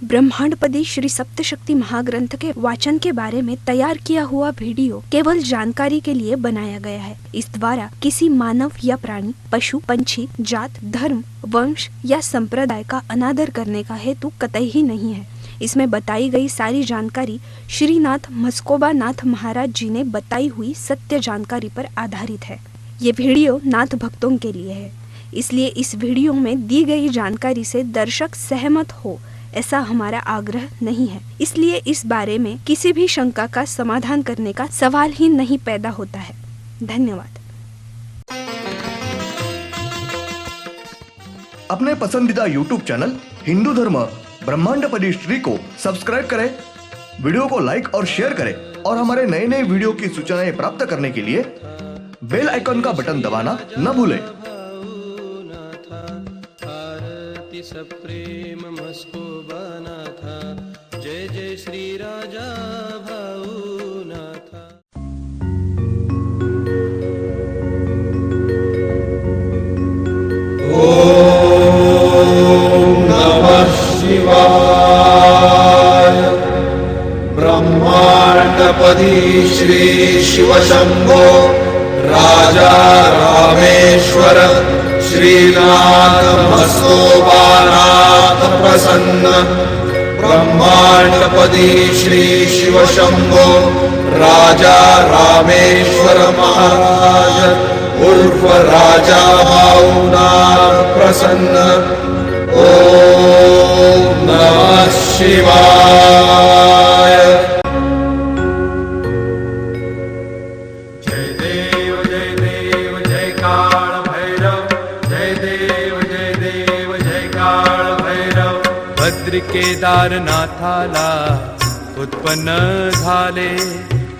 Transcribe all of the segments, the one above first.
ब्रह्मांडपदी श्री सप्तशक्ति महाग्रंथ के वाचन के बारे में तैयार किया हुआ वीडियो केवल जानकारी के लिए बनाया गया है। इस द्वारा किसी मानव या प्राणी, पशु, पंछी, जात, धर्म, वंश या संप्रदाय का अनादर करने का हेतु कतई ही नहीं है। इसमें बताई गई सारी जानकारी श्रीनाथ मस्कोबा नाथ महाराज जी ने बताई हुई सत्य जानकारी पर आधारित है। ये वीडियो नाथ भक्तों के लिए है, इसलिए इस वीडियो में दी गई जानकारी से दर्शक सहमत हो ऐसा हमारा आग्रह नहीं है। इसलिए इस बारे में किसी भी शंका का समाधान करने का सवाल ही नहीं पैदा होता है। धन्यवाद। अपने पसंदीदा YouTube चैनल हिंदू धर्म ब्रह्मांडपदी श्री को सब्सक्राइब करें, वीडियो को लाइक और शेयर करें और हमारे नए नए वीडियो की सूचनाएं प्राप्त करने के लिए बेल आइकन का बटन दबाना न भूलें। प्रेम मस्कोबा नाथा, जय जय श्री राजा भाऊ नाथा। ओम नमः शिवाय। ब्रह्मांडपदी श्री शिव शंभो राजा रामेश्वर श्रीनाथ मस्कोबानाथ प्रसन्न। ब्रह्मांडपदी श्री शिव शंभो राजा रामेश्वर महाराज उर्फ राजा भाऊनाथ प्रसन्न। ओम नमः शिवाय। जय देव जय देव जय काल भैरव, जय देव जय देव जय काल भैरव। भद्र केदारनाथाला उत्पन्न झाले,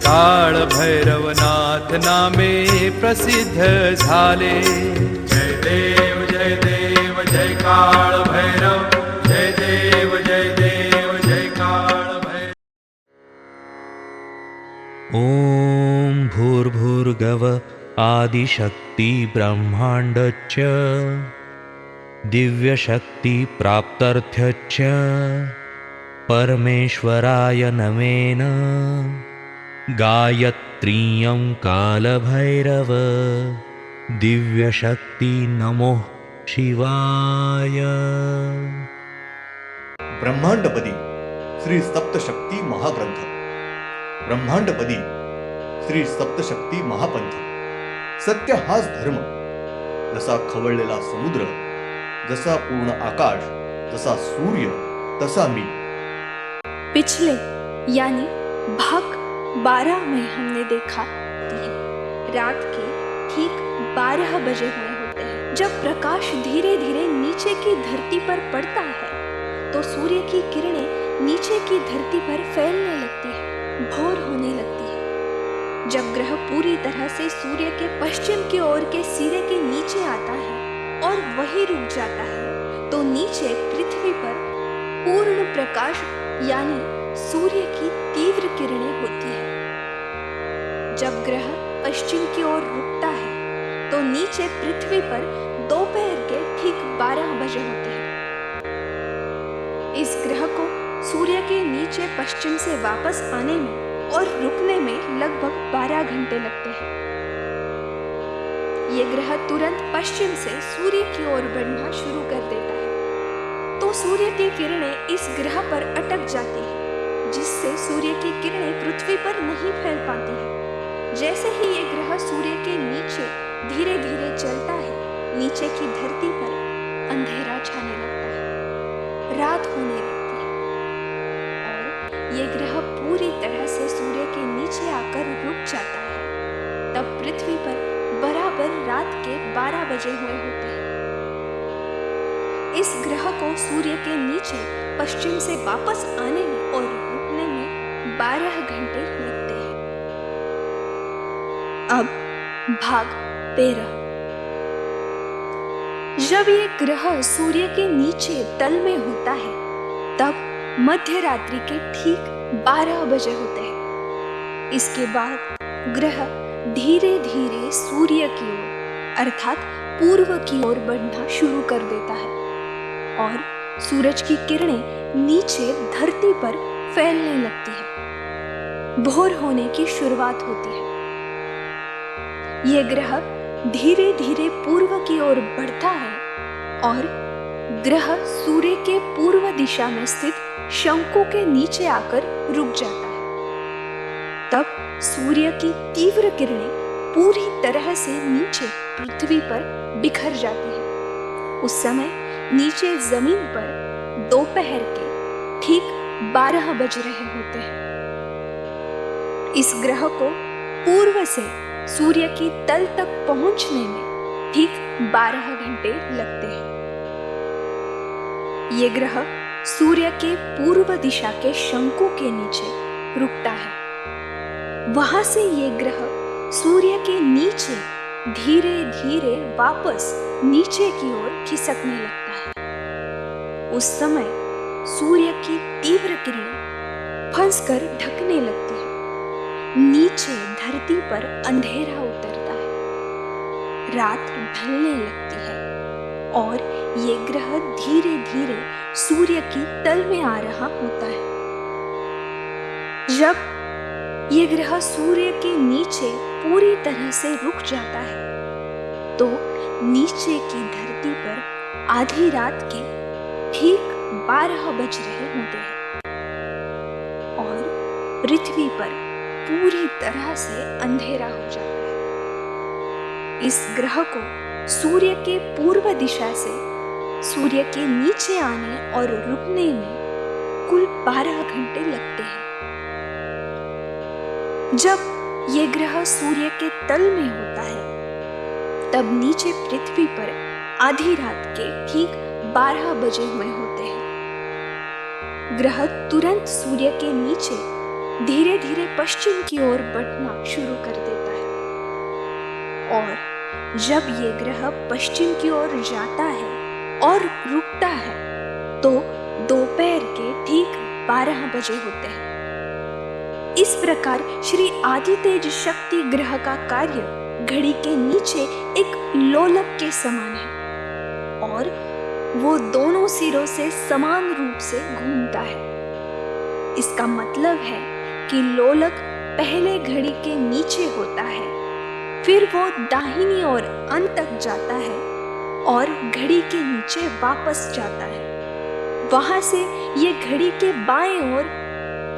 काळ भैरवनाथ नामे प्रसिद्ध झाले। जय देव जय काल भैरव, जय देव जय काल भैरव। ओम भूर्भुर्गव आदिशक्ति ब्रह्मांडच्च दिव्यशक्ति प्राप्त्यर्थ्यच्च परमेश्वराय नमेन। गायत्रीयं कालभैरव दिव्यशक्ति नमो शिवाय। ब्रह्मांडपदी श्री सप्तशक्ती महाग्रंथ, ब्रह्मांडपदी श्री सप्तशक्ती महापंथ। सत्य हाच धर्म, जसा खवळलेला समुद्र, जसा पूर्ण आकाश, जसा सूर्य, तसा मी। पिछले यानी भाग 12 में हमने देखा कि रात के ठीक 12 बजे हुए होते हैं। जब प्रकाश धीरे धीरे नीचे की धरती पर पड़ता है तो सूर्य की किरणें नीचे की धरती पर फैलने लगती है, भोर होने लगती है। जब ग्रह पूरी तरह से सूर्य के पश्चिम की ओर के सिरे के नीचे आता है और वहीं रुक जाता है तो नीचे पृथ्वी पर पूर्ण प्रकाश यानी सूर्य की तीव्र किरणें होती है। जब ग्रह पश्चिम की ओर रुकता है तो नीचे पृथ्वी पर दोपहर के ठीक 12 बजे होते हैं। इस ग्रह को सूर्य के नीचे पश्चिम से वापस आने में और रुकने में लगभग 12 घंटे लगते हैं। ये ग्रह तुरंत पश्चिम से सूर्य की ओर बढ़ना शुरू कर देता है तो सूर्य की किरणें इस ग्रह पर अटक जाती हैं, जिससे सूर्य की किरणें पृथ्वी पर नहीं फैल पाती हैं। जैसे ही ये ग्रह सूर्य के नीचे धीरे धीरे चलता है, नीचे की धरती पर अंधेरा छाने लगता है, रात होने लगती है और ये ग्रह पूरी तरह से सूर्य के नीचे आकर रुक जाता है। तब पृथ्वी पर बराबर रात के 12 बजे हुए होते हैं। इस ग्रह को सूर्य के नीचे पश्चिम से वापस आने में और रुकने में 12 घंटे लगते हैं। अब भाग 13। जब ये ग्रह सूर्य के नीचे तल में होता है तब मध्य रात्रि के ठीक 12 बजे होते हैं। इसके बाद ग्रह धीरे धीरे सूर्य की ओर अर्थात पूर्व की ओर बढ़ना शुरू कर देता है और सूरज की किरणें नीचे धरती पर फैलने लगती है। भोर होने की शुरुआत होती है। यह ग्रह धीरे धीरे पूर्व की ओर बढ़ता है और ग्रह सूर्य के पूर्व दिशा में स्थित शंकु के नीचे आकर रुक जाता है। तब सूर्य की तीव्र किरणें पूरी तरह से नीचे पृथ्वी पर बिखर जाती है। उस समय नीचे जमीन पर दोपहर के ठीक 12 बज रहे होते हैं। इस ग्रह को पूर्व से सूर्य की तल तक पहुंचने में ठीक 12 घंटे लगते हैं। ये ग्रह सूर्य के पूर्व दिशा के शंकु के नीचे रुकता है। वहां से ये ग्रह सूर्य के नीचे धीरे धीरे वापस नीचे की ओर खिसकने लगता है। उस समय सूर्य की तीव्र किरणें फंसकर ढकने लगती है। नीचे धरती पर अंधेरा उतरता है। रात ढलने लगती है और ये ग्रह धीरे धीरे सूर्य की तल में आ रहा होता है। जब ये ग्रह सूर्य के नीचे पूरी तरह से रुक जाता है तो नीचे की धरती पर आधी रात के ठीक 12 बज रहे होते हैं और पृथ्वी पर पूरी तरह से अंधेरा हो जाता है। इस ग्रह को सूर्य के पूर्व दिशा से सूर्य के नीचे आने और रुकने में कुल 12 घंटे लगते हैं। जब ये ग्रह सूर्य के तल में होता है तब नीचे पृथ्वी पर आधी रात के ठीक 12 बजे हुए होते हैं। ग्रह तुरंत सूर्य के नीचे धीरे धीरे पश्चिम की ओर बढ़ना शुरू कर देता है और जब ये ग्रह पश्चिम की ओर जाता है और रुकता है तो दोपहर के ठीक 12 बजे होते हैं। इस प्रकार श्री आदितेज शक्ति ग्रह का कार्य घड़ी के नीचे एक लोलक के समान है और वो दोनों सिरों से समान रूप से घूमता है। इसका मतलब है कि लोलक पहले घड़ी के नीचे होता है, फिर वो दाहिनी ओर अंत तक जाता है और घड़ी के नीचे वापस जाता है। वहां से ये घड़ी के बाएं ओर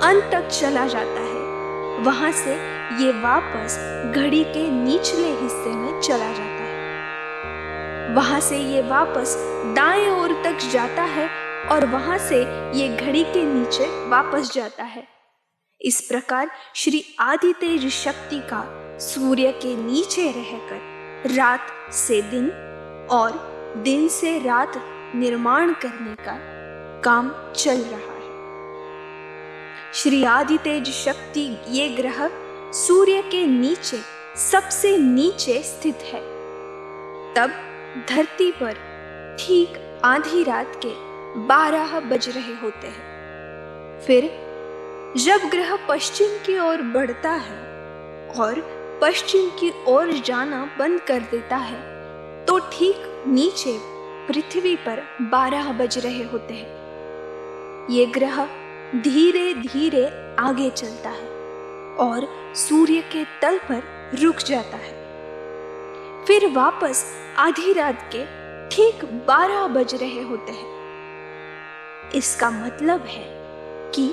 अंत तक चला जाता है। वहां से ये वापस घड़ी के निचले हिस्से में चला जाता है। वहां से ये वापस दाएं ओर तक जाता है और वहां से ये घड़ी के नीचे वापस जाता है। इस प्रकार श्री आदितेज शक्ति का सूर्य के नीचे रहकर रात से दिन और दिन से रात निर्माण करने का काम चल रहा है। श्री आदितेज शक्ति ये ग्रह सूर्य के नीचे सबसे नीचे स्थित है। तब धरती पर ठीक आधी रात के 12 बज रहे होते हैं। फिर जब ग्रह पश्चिम की ओर बढ़ता है और पश्चिम की ओर जाना बंद कर देता है तो ठीक नीचे पृथ्वी पर 12 बज रहे होते हैं। ये ग्रह धीरे धीरे आगे चलता है और सूर्य के तल पर रुक जाता है। फिर वापस आधी रात के ठीक 12 बज रहे होते हैं। इसका मतलब है कि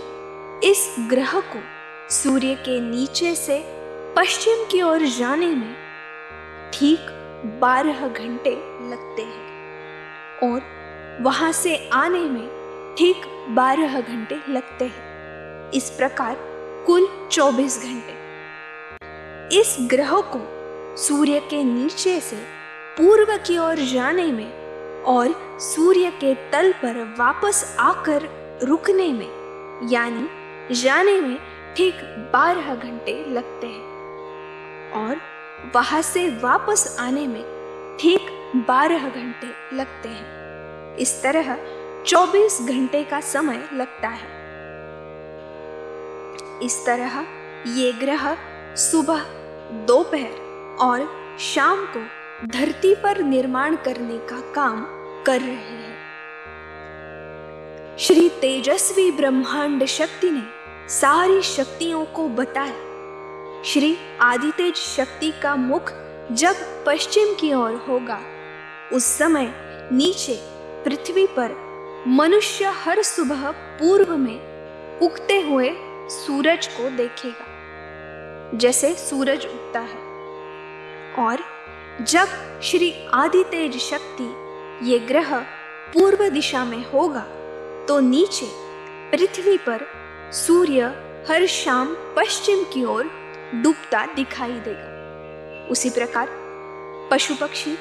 इस ग्रह को सूर्य के नीचे से पश्चिम की ओर जाने में ठीक 12 घंटे लगते हैं और वहां से आने में ठीक 12 घंटे लगते हैं। इस प्रकार कुल 24 घंटे। इस ग्रह को सूर्य के नीचे से पूर्व की ओर जाने में और सूर्य के तल पर वापस आकर रुकने में यानी जाने में ठीक 12 घंटे लगते हैं और वहां से वापस आने में ठीक 12 घंटे लगते हैं। इस तरह 24 घंटे का समय लगता है। इस तरह ये ग्रह सुबह, दोपहर और शाम को धरती पर निर्माण करने का काम कर रहे हैं। श्री तेजस्वी ब्रह्मांड शक्ति ने सारी शक्तियों को बताया। श्री आदितेज शक्ति का मुख जब पश्चिम की ओर होगा, उस समय नीचे पृथ्वी पर मनुष्य हर सुबह पूर्व में उगते हुए सूरज को देखेगा, जैसे सूरज उगता है। और जब श्री आदितेज शक्ति ये ग्रह पूर्व दिशा में होगा, तो नीचे पृथ्वी पर सूर्य हर शाम पश्चिम की ओर डूबता दिखाई देगा। उसी प्रकार पशु पक्षी,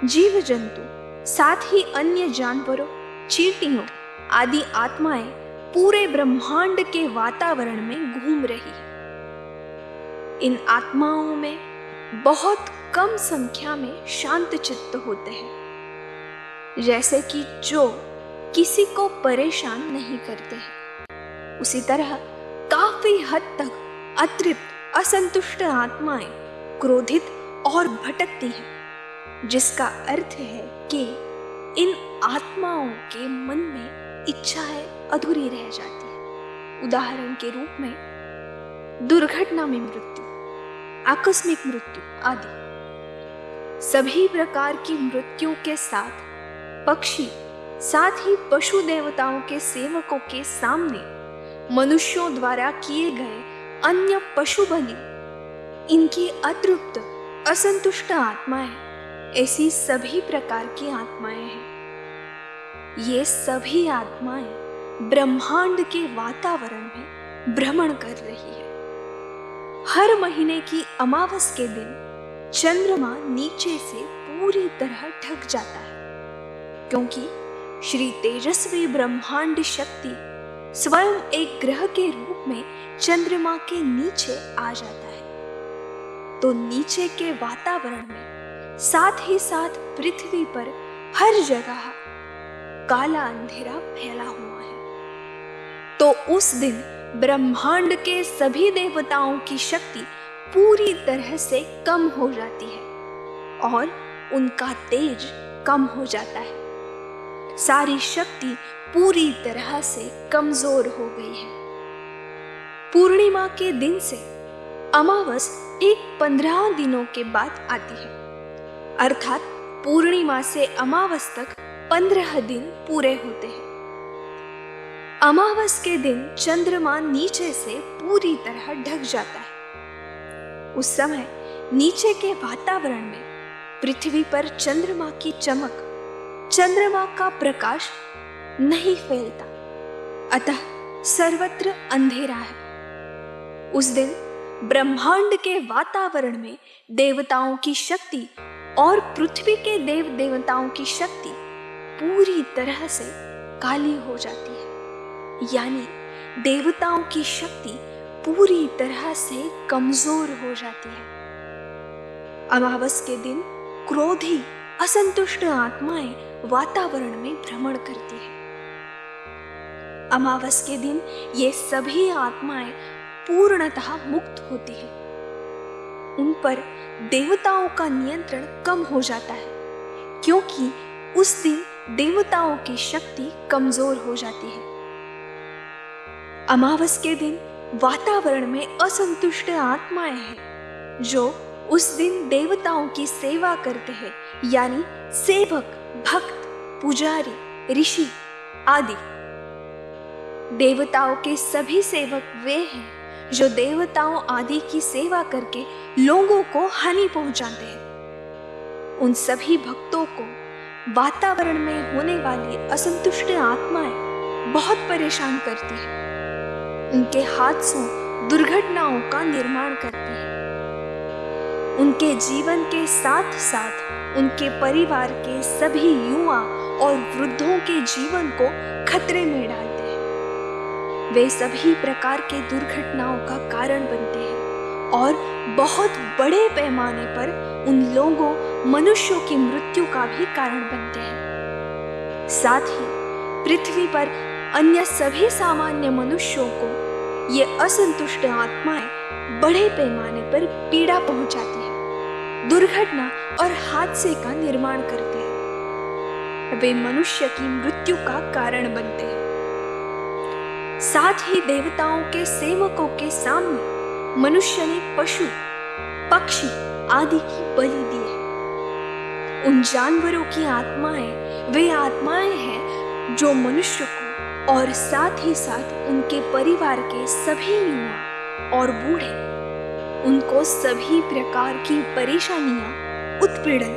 जीव जंतु, साथ ही अन्य जानवरों, चींटियों आदि आत्माएं पूरे ब्रह्मांड के वातावरण में घूम रही है। इन आत्माओं में बहुत कम संख्या में शांत चित्त होते हैं, जैसे कि जो किसी को परेशान नहीं करते हैं। उसी तरह काफी हद तक अतृप्त, असंतुष्ट आत्माएं क्रोधित और भटकती हैं, जिसका अर्थ है कि इन आत्माओं के मन में इच्छाएं अधूरी रह जाती है। उदाहरण के रूप में दुर्घटना में मृत्यु, आकस्मिक मृत्यु आदि। सभी प्रकार की मृत्यु के साथ पक्षी, साथ ही पशु देवताओं के सेवकों के सामने मनुष्यों द्वारा किए गए अन्य पशु बलि, इनकी अतृप्त, असंतुष्ट आत्माएं, ऐसी सभी प्रकार की आत्माएं हैं। ये सभी आत्माएं ब्रह्मांड के वातावरण में भ्रमण कर रही है। हर महीने की अमावस के दिन चंद्रमा नीचे से पूरी तरह ढक जाता है, क्योंकि श्री तेजस्वी ब्रह्मांड शक्ति स्वयं एक ग्रह के रूप में चंद्रमा के नीचे आ जाता है। तो नीचे के वातावरण में साथ ही साथ पृथ्वी पर हर जगह काला अंधेरा फैला हुआ है। तो उस दिन ब्रह्मांड के सभी देवताओं की शक्ति पूरी तरह से कम हो जाती है और उनका तेज कम हो जाता है। सारी शक्ति पूरी तरह से कमजोर हो गई है। पूर्णिमा के दिन से अमावस ठीक 15 दिनों के बाद आती है, अर्थात पूर्णिमा से अमावस तक 15 दिन पूरे होते हैं। अमावस के दिन चंद्रमा नीचे से पूरी तरह ढक जाता है। उस समय नीचे के वातावरण में पृथ्वी पर चंद्रमा की चमक, चंद्रमा का प्रकाश नहीं फैलता, अतः सर्वत्र अंधेरा है। उस दिन ब्रह्मांड के वातावरण में देवताओं की शक्ति और पृथ्वी के देव देवताओं की शक्ति पूरी तरह से काली हो जाती है, यानी देवताओं की शक्ति पूरी तरह से कमजोर हो जाती है। अमावस के दिन क्रोधी, असंतुष्ट आत्माएं वातावरण में भ्रमण करती है। अमावस के दिन ये सभी आत्माएं पूर्णतः मुक्त होती है। उन पर देवताओं का नियंत्रण कम हो जाता है, क्योंकि उस दिन देवताओं की शक्ति कमजोर हो जाती है। अमावस के दिन वातावरण में असंतुष्ट आत्माएं हैं, जो उस दिन देवताओं की सेवा करते हैं, यानी सेवक, भक्त, पुजारी, ऋषि आदि। देवताओं के सभी सेवक वे हैं जो देवताओं आदि की सेवा करके लोगों को हानि पहुंचाते हैं। उन सभी भक्तों को वातावरण में होने वाली असंतुष्ट आत्माएं बहुत परेशान करती हैं। उनके हादसों, दुर्घटनाओं का निर्माण करती हैं। उनके जीवन के साथ साथ उनके परिवार के सभी युवा और वृद्धों के जीवन को खतरे में डालते हैं। वे सभी प्रकार के दुर्घटनाओं का कारण बनते हैं और बहुत बड़े पैमाने पर उन लोगों, मनुष्यों की मृत्यु का भी कारण बनते हैं। साथ ही पृथ्वी पर अन्य सभी सामान्य मनुष्यों को ये असंतुष्ट आत्माएं बड़े पैमाने पर पीड़ा पहुंचाती है, दुर्घटना और हादसे का निर्माण करते हैं। वे मनुष्य की मृत्यु का कारण बनते हैं। साथ ही देवताओं के सेवकों के सामने मनुष्य ने पशु, पक्षी आदि की बलि दी है। उन जानवरों की आत्माएं वे आत्माएं हैं जो मनुष्य को और साथ ही साथ उनके परिवार के सभी युवा और बूढ़े उनको सभी प्रकार की परेशानियां, उत्पीड़न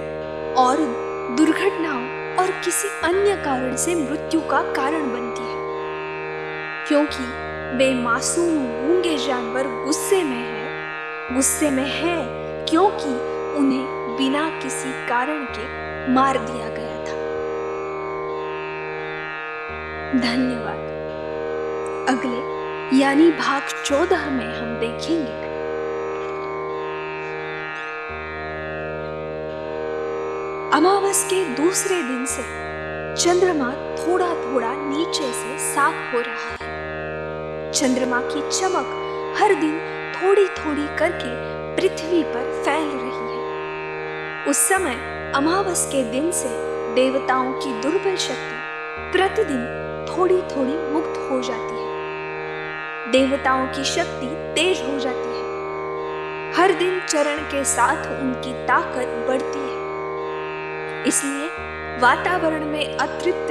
और दुर्घटनाओं और किसी अन्य कारण से मृत्यु का कारण बनती है, क्योंकि वे मासूम गूंगे जानवर गुस्से में हैं क्योंकि उन्हें बिना किसी कारण के मार दिया गया था। धन्यवाद। अगले यानी भाग 14 में हम देखेंगे अमावस के दूसरे दिन से चंद्रमा थोड़ा थोड़ा नीचे से साफ हो रहा है। चंद्रमा की चमक हर दिन थोड़ी थोड़ी करके पृथ्वी पर फैल रही है। उस समय अमावस के दिन से देवताओं की दुर्बल शक्ति प्रतिदिन थोड़ी थोड़ी मुक्त हो जाती है। देवताओं की शक्ति तेज हो जाती है। हर दिन चरण के साथ उनकी ताकत बढ़ती है। इसलिए वातावरण में अतृप्त,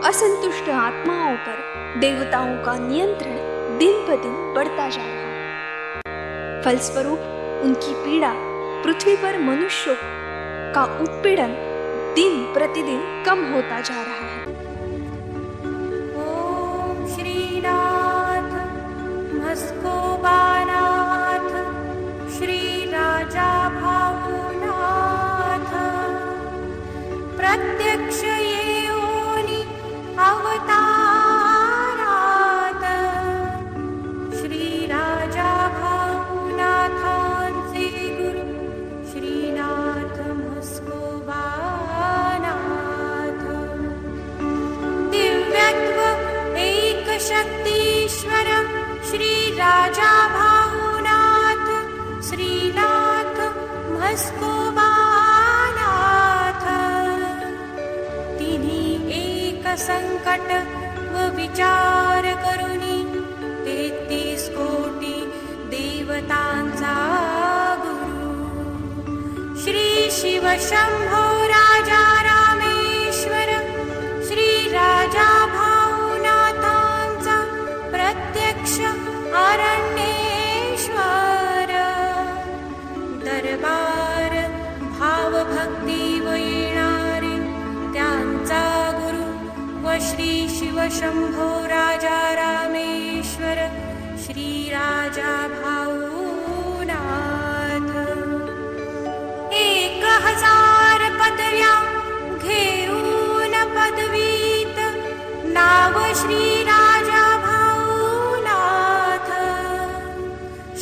असंतुष्ट आत्माओं पर देवताओं का नियंत्रण दिन ब दिन बढ़ता जा रहा है। फलस्वरूप उनकी पीड़ा, पृथ्वी पर मनुष्यों का उत्पीड़न दिन प्रतिदिन कम होता जा रहा है। ओम श्रीनाथ मस्कोबानाथ श्री राजा भावनाथ प्रत्यक्ष येऊनी अवतारात श्री राजा भावनाथांचे गुरु श्रीनाथ मस्कोबानाथ दिव्यत्व एक शक्तीश्वर श्री राजा भावनाथ श्रीनाथ मस्कोबानाथ तिन्ही एक संकट व विचार करुनी 33 कोटी देवतांचा गुरु श्री शिव शंभो राजा रामेश्वर श्री राजा भावनाथांचा प्रत्यक्ष अरण्येश्वर दरबार भावभक्ती व येणारे त्यांचा गुरु व श्री शिव शंभो राजा रामेश्वर श्री राजा भावनाथ 1000 पदव्या घेऊन पदवीत नाव श्री राजा भावनाथ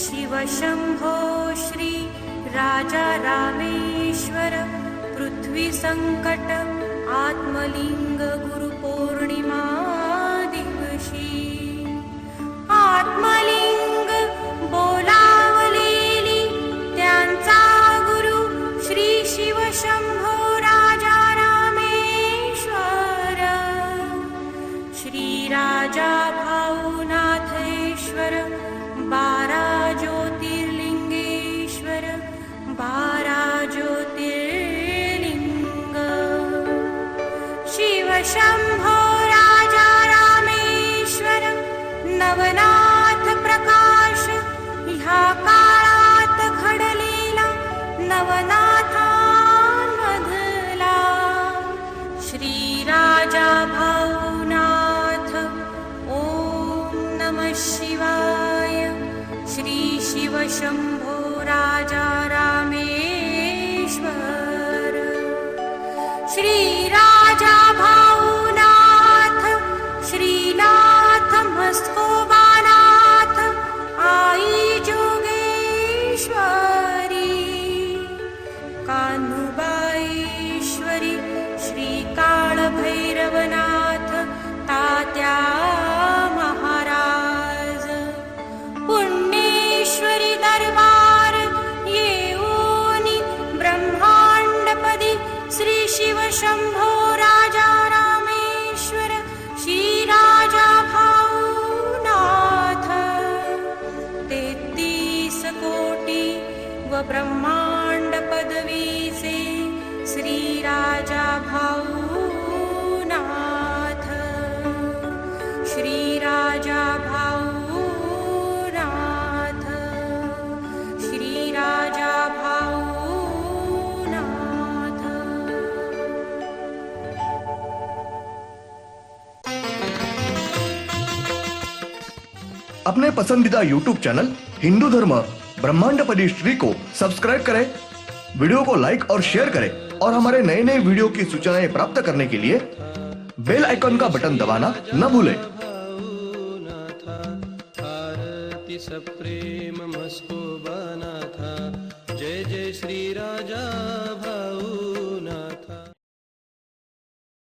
शिव शंभो श्री राजा रामेश्वर पृथ्वी संकट आत्मलिंग गुरु पौर्णिमा दिवशी आत्मलिंग बोलावलेली त्यांचा गुरु श्री शिव शंभो राजा रामेश्वर श्री राजा भावनाथेश्वर 12 ज्योतिर्लिंगेश्वर 12 ज्योतिर्लिंग शिव शंभो राजा रामेश्वर नवनाथ प्रकाश ह्या काळात घडलेला नवनाथांमधला श्री राजा भावनाथ ओम नमः शिवाय श्री शिव शंभो राजा रामेश्वर श्री राजा भावनाथ श्रीनाथ मस्कोबानाथ आई जोगेश्वरी कान्हुबाईश्वरी श्री काळ भैरवनाथ तात्या महाराज पुण्येश्वरी दरबार येऊनी ब्रह्मांडपदी श्री शिव शंभो श्रीराजा भाऊनाथ, श्रीराजा भाऊनाथ. अपने पसंदीदा YouTube चैनल हिंदू धर्म ब्रह्मांडपदी श्री को सब्सक्राइब करें, वीडियो को लाइक और शेयर करें और हमारे नए नए वीडियो की सूचनाएं प्राप्त करने के लिए बेल आइकन का बटन दबाना न भूलें। आरती सप्रेम मस्को बना था, जय जय श्री राजा भाऊ